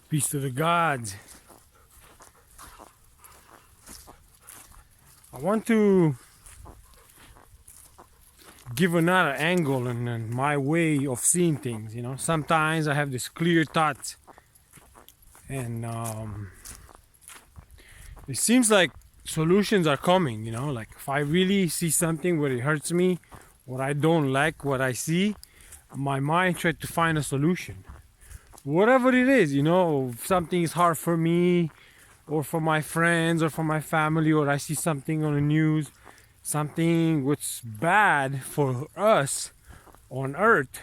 Peace to the gods. I want to give another angle and my way of seeing things. Sometimes I have this clear thoughts, and it seems like solutions are coming. Like if I really see something where it hurts me, what I don't like, what I see, my mind tries to find a solution. Whatever it is, if something is hard for me, or for my friends, or for my family, or I see something on the news, something which bad for us on earth,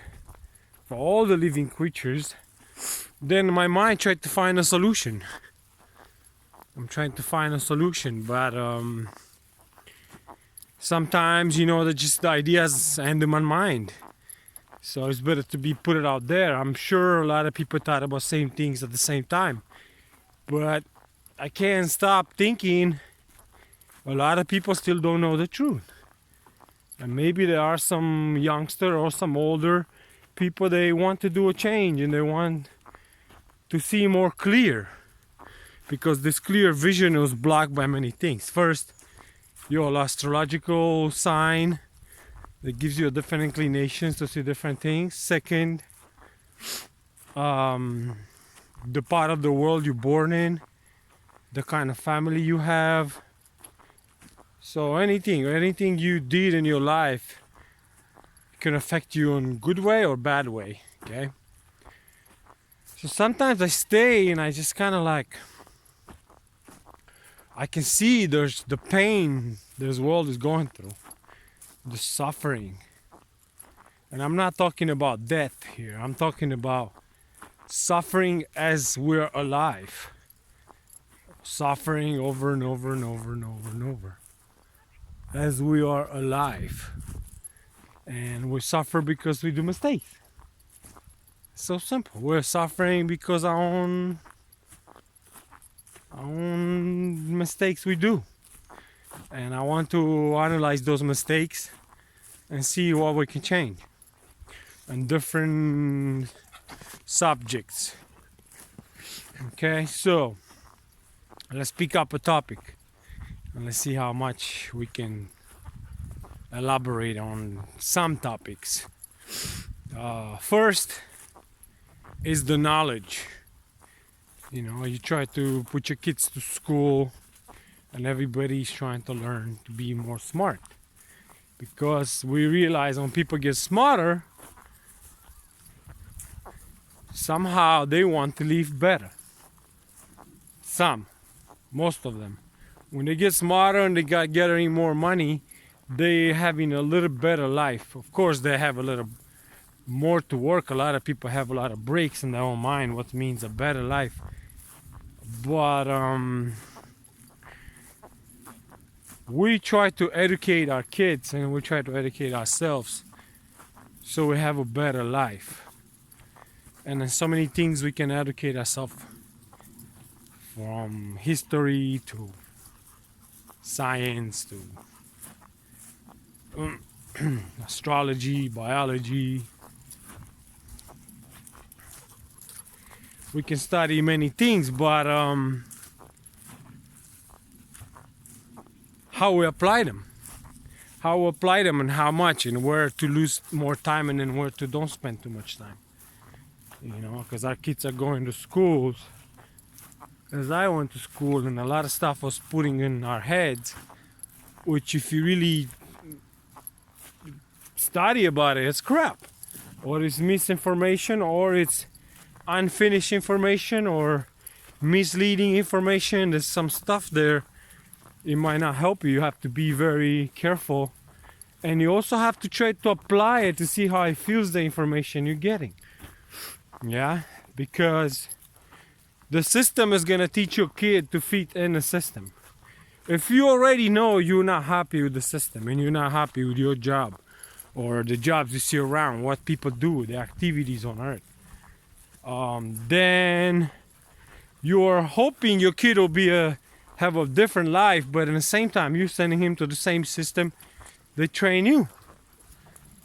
for all the living creatures, then my mind tried to find a solution. I'm trying to find a solution, but sometimes, that just the ideas end in my mind. So it's better to be put it out there. I'm sure a lot of people thought about same things at the same time, but I can't stop thinking a lot of people still don't know the truth. And maybe there are some youngster or some older people, they want to do a change and they want to see more clear, because this clear vision was blocked by many things. First, your astrological sign that gives you a different inclinations to see different things. Second, the part of the world you're born in, the kind of family you have. So anything you did in your life can affect you in good way or bad way. Okay. So sometimes I stay and I just kind of like, I can see there's the pain this world is going through, the suffering. And I'm not talking about death here. I'm talking about suffering as we're alive. Suffering over and over and over and over and over. As we are alive. And we suffer because we do mistakes. So simple. We're suffering because our own mistakes we do. And I want to analyze those mistakes and see what we can change on different subjects. Okay, so let's pick up a topic and let's see how much we can elaborate on some topics. First is the knowledge. You try to put your kids to school and everybody's trying to learn to be more smart, because we realize when people get smarter, somehow they want to live better. Most of them, when they get smarter and they got getting more money, they having a little better life. Of course they have a little more to work. A lot of people have a lot of breaks in their own mind what means a better life. But we try to educate our kids and we try to educate ourselves so we have a better life. And there's so many things we can educate ourselves, from history to science to astrology, biology. We can study many things, but how we apply them and how much, and where to lose more time and then where to don't spend too much time. Because our kids are going to schools as I went to school, and a lot of stuff was putting in our heads, which if you really study about it, it's crap, or it's misinformation, or it's unfinished information, or misleading information. There's some stuff there, it might not help you. You have to be very careful, and you also have to try to apply it to see how it feels, the information you're getting. Yeah, because the system is going to teach your kid to fit in the system. If you already know you're not happy with the system and you're not happy with your job or the jobs you see around, what people do, the activities on earth, then you're hoping your kid will have a different life, but at the same time you're sending him to the same system they train you.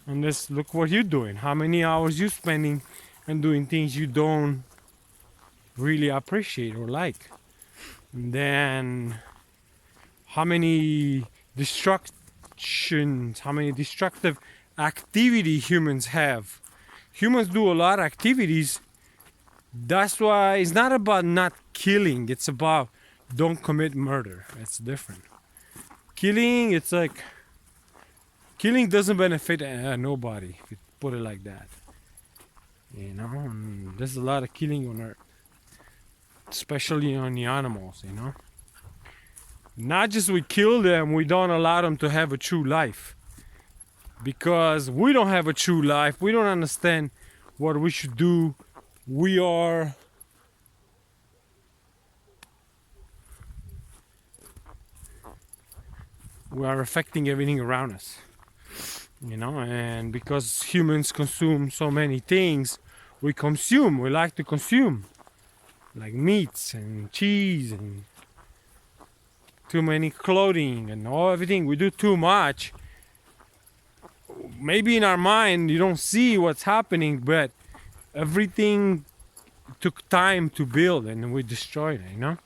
And just look what you're doing, how many hours you're spending and doing things you don't really appreciate or like. And then how many destructions, how many destructive activity humans have. Humans do a lot of activities. That's why it's not about not killing, it's about don't commit murder. It's different. Killing, it's like killing doesn't benefit nobody, if you put it like that. You know, and there's a lot of killing on earth, especially on the animals, you know. Not just we kill them, we don't allow them to have a true life. Because we don't have a true life, we don't understand what we should do. We are affecting everything around us, you know. And because humans consume so many things, we like to consume, like meats and cheese and too many clothing and everything. We do too much. Maybe in our mind you don't see what's happening, but everything took time to build and we destroyed it, you know.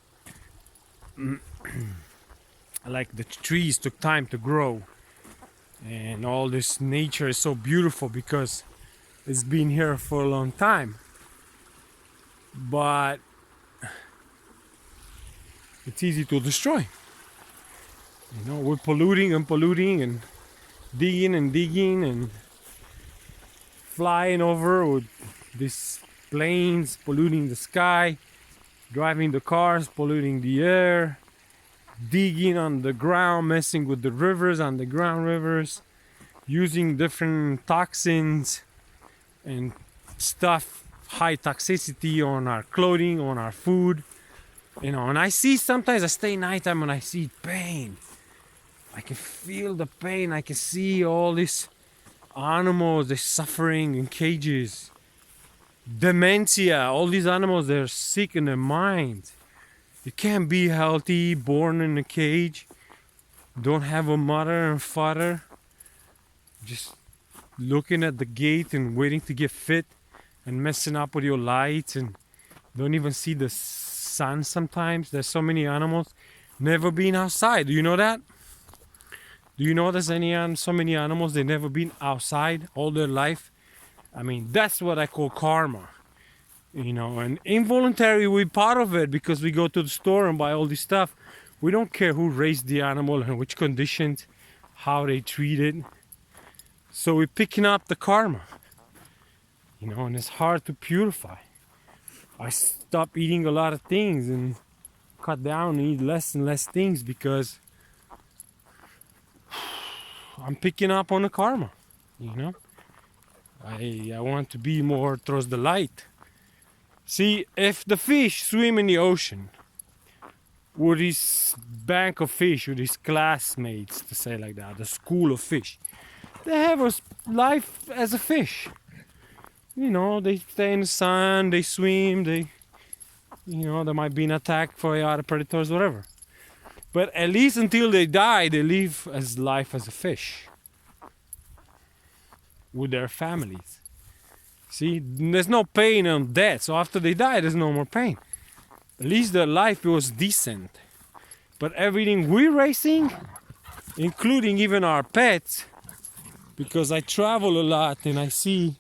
Like the trees took time to grow, and all this nature is so beautiful because it's been here for a long time, but it's easy to destroy. You know, we're polluting and digging and flying over with these planes, polluting the sky, driving the cars, polluting the air, digging on the ground, messing with the rivers, underground rivers, using different toxins and stuff, high toxicity on our clothing, on our food, you know. And I see, sometimes I stay nighttime and I see pain. I can feel the pain. I can see all these animals, they're suffering in cages. Dementia, all these animals, they're sick in their mind. You can't be healthy, born in a cage, don't have a mother and father, just looking at the gate and waiting to get fit and messing up with your lights and don't even see the sun sometimes. There's so many animals never been outside. Do you know that? Do you know there's so many animals they never been outside all their life? I mean, that's what I call karma. You know, and involuntary, we're part of it because we go to the store and buy all this stuff. We don't care who raised the animal and which conditions, how they treat it. So we're picking up the karma. You know, and it's hard to purify. I stopped eating a lot of things and cut down and eat less and less things because I'm picking up on the karma, you know. I want to be more towards the light. See, if the fish swim in the ocean with this bank of fish, with his classmates, to say like that, the school of fish, they have a life as a fish. You know, they stay in the sun, they swim, they might be an attack for other predators, whatever. But at least until they die, they live as life as a fish with their families. See, there's no pain on death, so after they die, there's no more pain. At least their life was decent. But everything we're raising, including even our pets, because I travel a lot and I see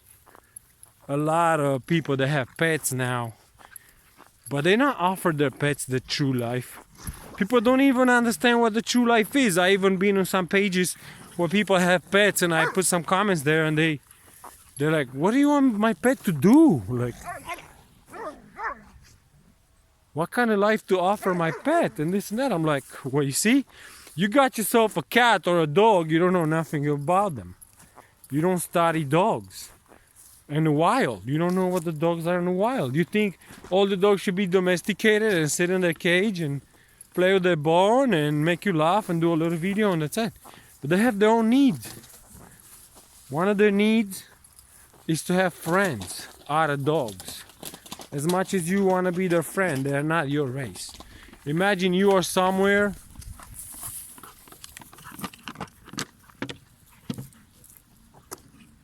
a lot of people that have pets now, but they not offer their pets the true life. People don't even understand what the true life is. I even been on some pages where people have pets and I put some comments there and they're like, what do you want my pet to do? Like, what kind of life to offer my pet? And this and that. I'm like, well, you see, you got yourself a cat or a dog, you don't know nothing about them. You don't study dogs in the wild. You don't know what the dogs are in the wild. You think all the dogs should be domesticated and sit in their cage and play with their bone and make you laugh and do a little video and that's it. But they have their own needs. One of their needs is to have friends, other dogs. As much as you want to be their friend, they're not your race. Imagine you are somewhere